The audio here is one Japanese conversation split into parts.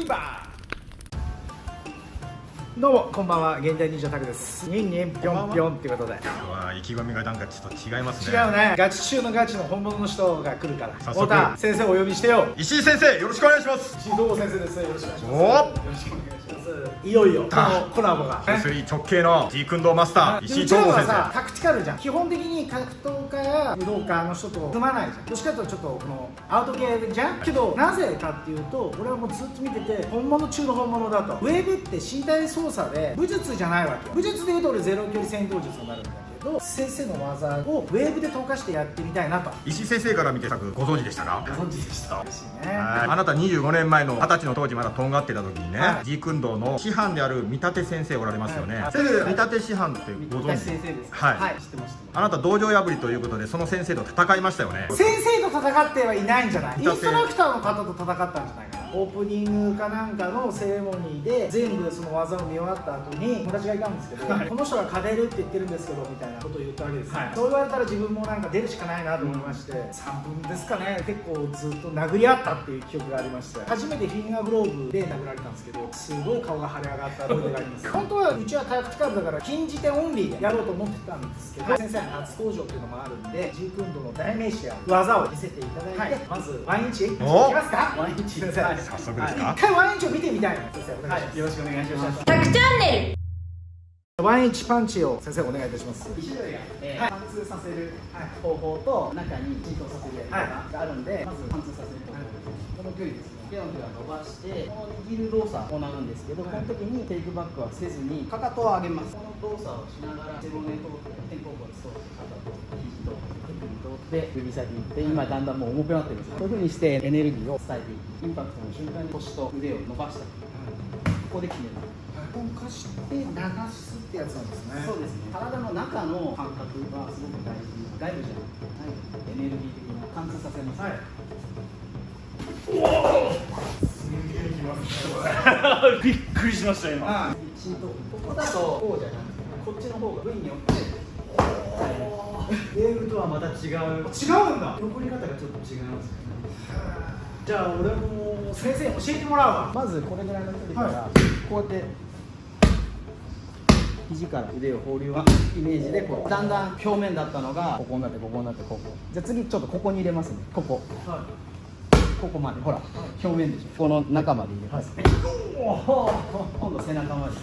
ィバー。どうもこんばんは、現代忍者タクです。ニンニンピョンピョンってことで、意気込みがなんかちょっと違いますね。違うね、ガチ中のガチの本物の人が来るから、太田先生をお呼びしてよ。石井先生、よろしくお願いします。石井道先生です。よろしくお願いします。おー、よろしくお願いします。いよいよこのコラボがS3 直系のジークンドーマスター石井道先生。タクティカルじゃん。基本的に格闘家や武道家の人と組まないじゃん。どっちかというとちょっとこのアウト系じゃん。けどなぜかっていうと、俺はもうずっと見てて本物中の本物だと。ウェーブって身体操作で武術じゃないわけよ。武術でいうと俺ゼロ距離戦闘術になるんだけど、先生の技をウェーブで溶かしてやってみたいなと。石井先生から見てご存知でしたか？ご存知でした。嬉しいね。あなた25年前の20歳の当時まだとんがってた時にね、はい、ジークンドーの師範である見立先生おられますよね。先生、見立師範ってご存知？先生です。はい、はい、知ってます。あなた道場破りということでその先生と戦いましたよね。先生と戦ってはいないんじゃない？インストラクターの方と戦ったんじゃないかな。オープニングかなんかのセレモニーで全部その技を見終わった後に友達がいたんですけど、はい、この人が勝てるって言ってるんですけどみたいなことを言ったわけです、はい、そう言われたら自分もなんか出るしかないなと思いまして、3分ですかね、結構ずっと殴り合ったっていう記憶がありまして、初めてフィンガーグローブで殴られたんですけど、すごい顔が腫れ上がった思い出があります本当はうちはタクティカルだから禁じ手オンリーでやろうと思ってたんですけど、先生の初登場っていうのもあるんで、ジークンドーの代名詞や技を見せていただいて、はい、まずワンインチいきますか。ワンインチ先生、はい、早速ですか。一回ワンインチを見てみたいの。先生お願いします。よろしくお願いします。タクチャンネル。ワンインチパンチを先生お願いいたします。2種類が貫通させる方法と中に浸透させるやり方があるんで、まず貫通させる方法、この距離ですね、手のひら伸ばしてこの握る動作を行うんですけど、この時にテイクバックはせずにかかとを上げます。この動作をしながら背骨通って肩甲骨通って肩と肘と手首通って指先に行って、今だんだんもう重くなってるんです。こういうふうにしてエネルギーを伝えていく。インパクトの瞬間に腰と腕を伸ばしたり、ここで決める。動かして流すってやつなんですね。そうですね。体の中の感覚はすごく大事。外部じゃなくて、エネルギー的な貫通させます。はい。すげえきますね。びっくりしました今。ここだとこうじゃなくて、こっちの方が部位によってウェーブとはまた違う。違うんだ。残り方がちょっと違いますよね。じゃあ俺も先生に教えてもらうわ。まずこれぐらいの距離から、こうやって肘から腕を放流はイメージで、こうだんだん表面だったのがここになってここになってここ。じゃあ次ちょっとここに入れますね。ここ、はい、ここまでほら、はい、表面でしょ。この中まで入れます、はい、今度背中までっ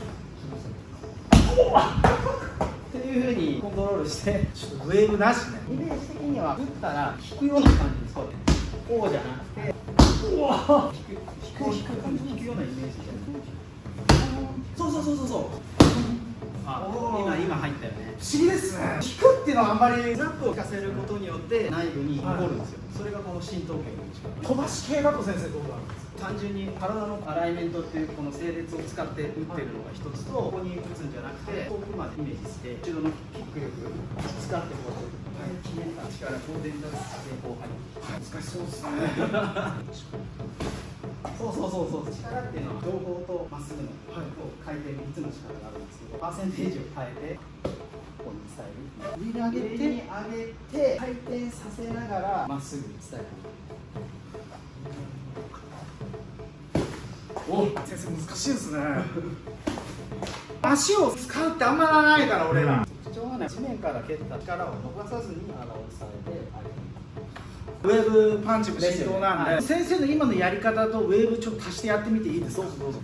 ていうふうにコントロールして、ちょっとウェーブなしね。イメージ的には打ったら引くような感じです。こうじゃなくて、引くようなイメージじゃない。そう今入ったよね。不思議ですね。引くっていうのはあんまりジャンプをさせることによって内部に残るんですよ。それがこの浸透圏の力。飛ばし系だと先生どうなんですか？単純に体のアライメントっていうこの整列を使って打ってるのが一つと、ここに打つんじゃなくて遠くまでイメージして後ろのキック力使ってこう決めた力こう伝達してこう入る。難しそうですね。そう力っていうのは情報とまっすぐの回転3つの力があるんですけど、パーセンテージを変えてここに伝える。上に上げて回転させながらまっすぐに伝える。お、先生難しいですね。足を使うってあんまないから俺ら。特徴はね、地面から蹴った力を逃さずに体を伝えてあげる。ウェーブパンチも浸透なんで、先生の今のやり方とウェーブちょっと足してやってみていいですか？どうぞ。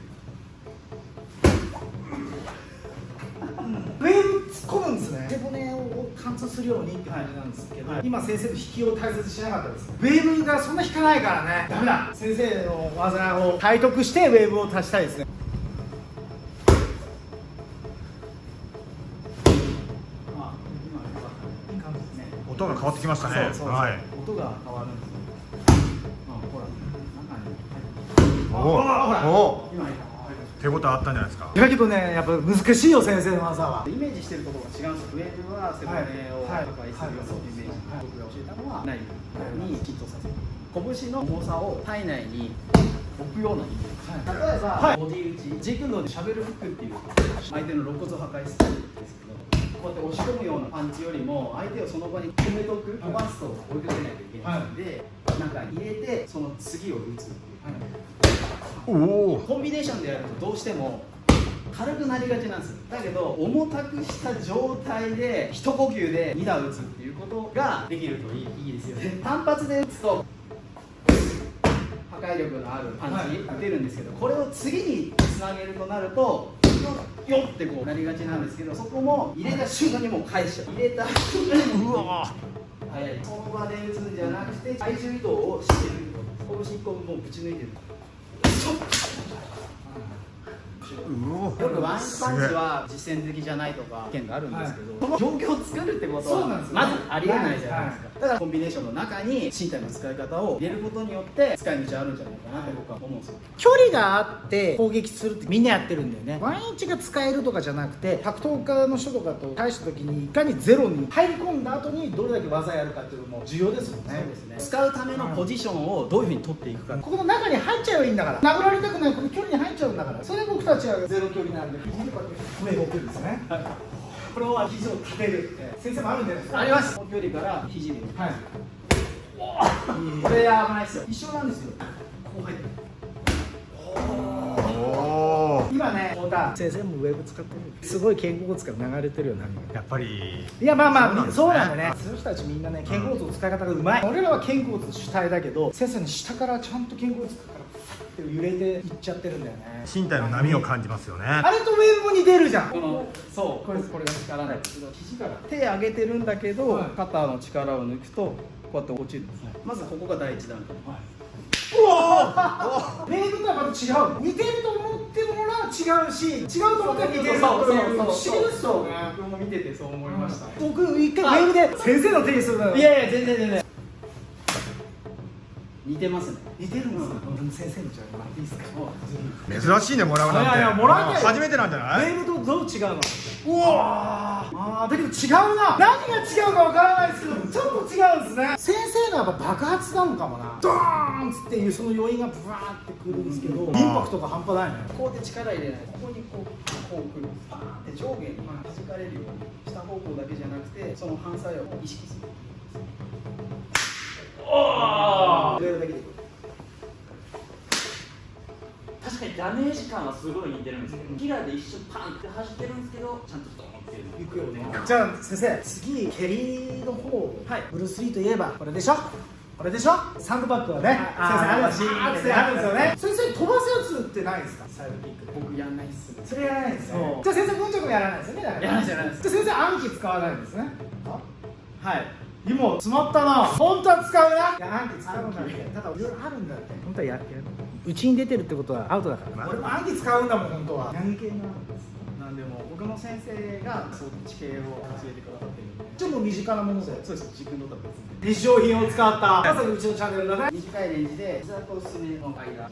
ウェーブ突っ込むんですね。背骨を貫通するようにって感じなんですけど、今先生の引きを大切にしなかったです。ウェーブがそんな引かないからね。ダメだ。先生の技を体得してウェーブを足したいですね。音が変わってきましたね。はい。音が変わるんですよ。ほら、中に。お、今手応えあったんじゃないですか。だけどね、やっぱ難しいよ先生の技は。イメージしてるところが違うんです。ウェーブは背骨を破壊するようなイメージ。僕が教えたのは内部に浸透させる。拳の重さを体内に置くようなイメージ。例えば、ボディ打ち、ジークンドーでしゃべるフックっていう相手の肋骨を破壊するんですけど、こうやって押し込むようなパンチよりも相手をその場に止めておく、飛ばすと追いかけないといけないので、中に入れてその次を打つっていう。おお。コンビネーションでやるとどうしても軽くなりがちなんですよ。だけど重たくした状態で一呼吸で2打打つっていうことができるといいですよね。単発で打つと破壊力のあるパンチ打てるんですけど、これを次につなげるとなるとよってこうなりがちなんですけど、そこも入れた瞬間にもう返しちゃう。入れた瞬間にもう早い。その場で打つんじゃなくて体重移動をしてる。拳1個もうぶち抜いてる。よくワンパンチは実践的じゃないとか意見があるんですけど、この状況を作るってことはまずありえないじゃないですか。だからコンビネーションの中に身体の使い方を入れることによって使い道あるんじゃないかなって僕は思うんですよ。距離があって攻撃するってみんなやってるんだよね。ワンインチが使えるとかじゃなくて、格闘家の人とかと対した時にいかにゼロに入り込んだ後にどれだけ技やるかっていうのも重要ですよね。そうですね。使うためのポジションをどういうふうに取っていくか。ここの中に入っちゃえばいいんだから、殴られたくないこの距離に入っちゃうんだから、それで僕たちはゼロ距離なんで肘でこうやって上を置くんですね。これは肘を立てるって先生もあるんじゃないですか。あります。この距離から肘で。はい。これ危ないですよ。一緒なんですよ。こう入ってる。今ね、太田先生もウェブ使ってる。すごい肩甲骨から流れてるような。やっぱり。いやまあまあそうなんだね。ね。そういう人たちみんなね、肩甲骨の使い方がうまい。俺らは肩甲骨主体だけど、先生に下からちゃんと肩甲骨からフッて揺れていっちゃってるんだよね。身体の波を感じますよね。あれとウェブも似てるじゃん。このそうこれが力なんですけど、肘から手上げてるんだけど、肩の力を抜くとこうやって落ちるんです。まずここが第一段階。うわー、メイクとはまた違う。似てると思ってもらう違うし、違うと思ったら似てる。そう不思議ですよね。僕も見ててそう思いました。僕一回ウェブで先生の手にするのよ。いやいや全然似てますね。似てるんですよ。先生のじゃあもらっていいですか。珍しいね、もらうなんて。いやいやもらいたい初めてなんじゃない。ウェーブとどう違うの。うわあ、だけど違うな。何が違うかわからないですけど、ちょっと違うんですね。先生のやっぱ爆発なのかもな。ドーンっていうその余韻がブワーってくるんですけど、インパクトが半端ないね。こうやって力入れない。ここにこうくる。パーンって上下に弾かれるように下方向だけじゃなくて、その反作用を意識する。おお。レールだけでいく。確かにダメージ感はすごい似てるんですけど、キラーで一瞬パンって走ってるんですけど、ちゃんとドーンっていうのいくよね。じゃあ先生、次蹴りの方、ブルース・リーといえばこれでしょ。これでしょ。サンドバッグはね、先生あるんですよね。先生飛ばすやつってないですか。サイドキック。僕やんないっす。それやらないんですね。じゃあ先生文直もやらないですよね。だからやらないですやらないです。じゃあ先生暗記使わないんですね。はい。今詰まったな。本当は使うな。いや暗記使うんだって。ただいろいろあるんだって。本当はやる。うちに出てるってことはアウトだから。俺も暗記使うんだもん本当は。何系なんですか。なんでも僕の先生がそっち系を教えてくださってるんで。ちょっと身近なもので。そうです。自分のとは別に。日常品を使った。まさにうちのチャンネルだね。短いレンジで膝とすねの間。あ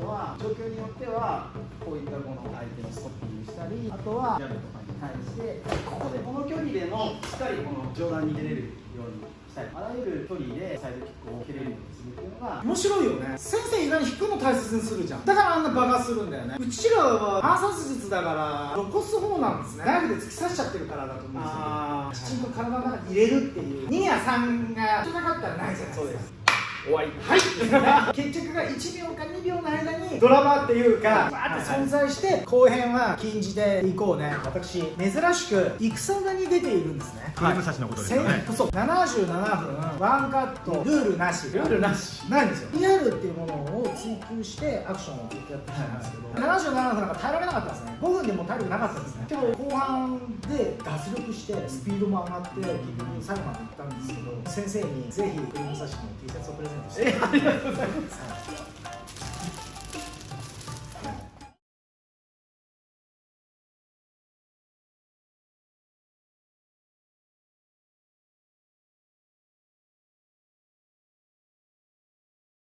とは状況によってはこういったこの相手のストッピングしたり、あとはジャブとかに対してここでこの距離でのしっかりこの上段に出れるようにしたり、あらゆる距離でサイドキックを蹴れるようにするっていうのが面白いよね。先生意外に引くの大切にするじゃん。だからあんな爆発するんだよね。うちらは暗殺術だから残す方なんですね。ナイフで突き刺しちゃってるからだと思うんですよ。きちんと体の中に入れるっていう。2や3が少なかったらないじゃないですか。そうです。終わり。はい。決着が1秒か2秒の間にドラマっていうかバーって存在して後編は禁じていこうね。私珍しく戦画に出ているんですね。クリムサシのことですよね。そう77分ワンカットルールなし。ルールなしないんですよ。リアルっていうものを追求してアクションをずっとやってきたんですけど、77分なんか耐えられなかったんですね。5分でもう体力なかったんですね。でも後半で脱力してスピードも上がって結局最後まで行ったんですけど、先生にぜひクリムサシの T シャツをプレゼントして。ありがとうございます。